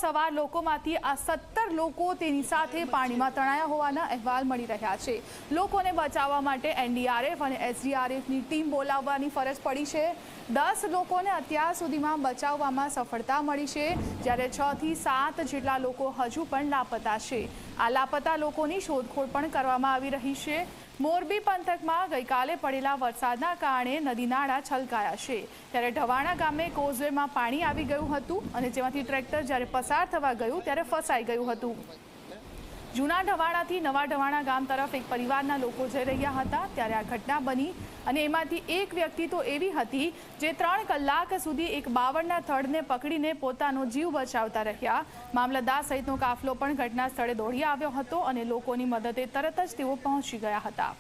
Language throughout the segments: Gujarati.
સવાર લોકોમાંથી આ 17 લોકો તેની સાથે પાણીમાં તણાયા હોવાના અહેવાલ મળી રહ્યા છે। લોકોને બચાવવા માટે એનડીઆરએફ અને એસડીઆરએફની ટીમ બોલાવવાની ફરજ પડી છે। 10 લોકોને અત્યાર સુધીમાં બચાવવામાં સફળતા મળી છે, જ્યારે 6 થી 7 જેટલા લોકો હજુ પણ લાપતા છે। આ લાપતા લોકોની શોધખોળ પણ કરવામાં આવી રહી છે। મોરબી પંથકમાં ગઈકાલે પડેલા વરસાદના કારણે નદી નાળા છલકાયા છે, ત્યારે ઢવાણા ગામે કોઝવેમાં પાણી આવી ગયું હતું અને જેમાંથી ટ્રેક્ટર જ્યારે પસાર થવા ગયું ત્યારે ફસાઈ ગયું હતું। જૂના ઢવાણાથી નવા ઢવાણા ગામ તરફ એક પરિવારના લોકો જઈ રહ્યા હતા, ત્યારે આ ઘટના બની અને એમાંથી એક વ્યક્તિ તો એવી હતી જે 3 કલાક સુધી એક બાવળના થડને પકડીને પોતાનો જીવ બચાવતા રહ્યા। મામલતદાર સહિતનો કાફલો પણ ઘટના સ્થળે દોડી આવ્યો હતો અને લોકોની મદદે તરત જ તેઓ પહોંચી ગયા હતા।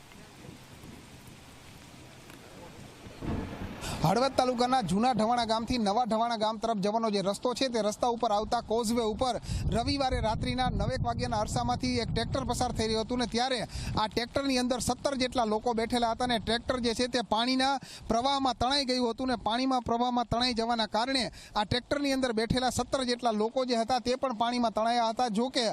હળવદ તાલુકાના જૂના ઢવાણા ગામથી નવા ઢવાણા ગામ તરફ જવાનો જે રસ્તો છે તે રસ્તા ઉપર આવતા કોઝવે ઉપર રવિવારે રાત્રિના 9 વાગ્યાના અરસામાંથી એક ટ્રેક્ટર પસાર થઈ રહ્યું હતું ને ત્યારે આ ટ્રેક્ટરની અંદર 17 જેટલા લોકો બેઠેલા હતા ને ટ્રેક્ટર જે છે તે પાણીના પ્રવાહમાં તણાઈ ગયું હતું ને પાણીમાં પ્રવાહમાં તણાઈ જવાના કારણે આ ટ્રેક્ટરની અંદર બેઠેલા 17 જેટલા લોકો જે હતા તે પણ પાણીમાં તણાયા હતા। જો કે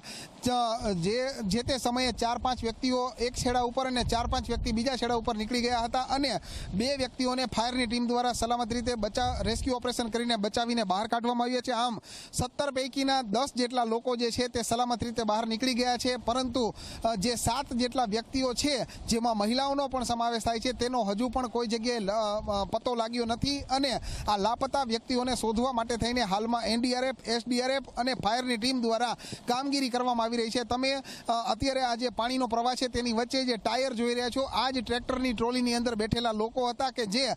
જે તે સમયે 4-5 વ્યક્તિઓ એક છેડા ઉપર અને 4-5 વ્યક્તિ બીજા છેડા ઉપર નીકળી ગયા હતા અને 2 વ્યક્તિઓને ફાયરની ટીમ દ્વારા સલામત રીતે રેસ્ક્યુ ઓપરેશન કરીને બચાવીને બહાર કાઢવામાં આવ્યા છે। આમ 17 પૈકીના 10 જેટલા લોકો જે છે તે સલામત રીતે બહાર નીકળી ગયા છે, પરંતુ જે 7 જેટલા વ્યક્તિઓ છે જેમાં મહિલાઓનો પણ સમાવેશ થાય છે તેનો હજુ પણ કોઈ જગ્યાએ પતો લાગ્યો નથી અને આ લાપતા વ્યક્તિઓને શોધવા માટે થઈને હાલમાં એનડીઆરએફ, એસડીઆરએફ અને ફાયરની ટીમ દ્વારા કામગીરી કરવામાં આવી રહી છે। તમે અત્યારે આ જે પાણીનો પ્રવાહ છે તેની વચ્ચે જે ટાયર જોઈ રહ્યા છો, આ જ ટ્રેક્ટરની ટ્રોલીની અંદર બેઠેલા લોકો હતા કે જે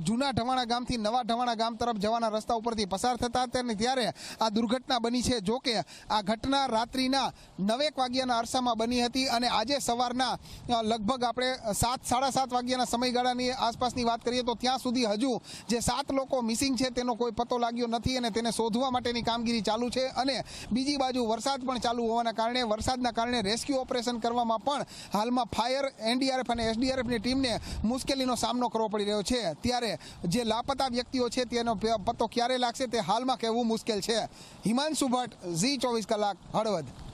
જૂના ઢવાણા ગામથી નવા ઢવાણા ગામ તરફ જવાના રસ્તા ઉપરથી પસાર થતા હતા અને ત્યારે આ દુર્ઘટના બની છે। જો કે આ ઘટના રાત્રિના 9 વાગ્યાના અરસામાં બની હતી અને આજે સવારના લગભગ આપણે 7-7:30 વાગ્યાના સમયગાળાની આસપાસની વાત કરીએ તો ત્યાં સુધી હજુ જે 7 લોકો મિસિંગ છે તેનો કોઈ પતો લાગ્યો નથી અને તેને શોધવા માટેની કામગીરી ચાલુ છે। અને બીજી બાજુ વરસાદ પણ ચાલુ હોવાના કારણે વરસાદના કારણે રેસ્ક્યુ ઓપરેશન કરવામાં પણ હાલમાં ફાયર, એનડીઆરએફ અને એસડીઆરએફની ટીમને મુશ્કેલીનો સામનો કરવો પડી રહ્યો છે। ત્યારે જે લાપતા વ્યક્તિઓ છે તેનો પતો ક્યારે લાગશે તે હાલમાં કહેવું મુશ્કેલ છે। હિમાંશુ ભટ્ટ, ઝી 24 કલાક, હળવદ।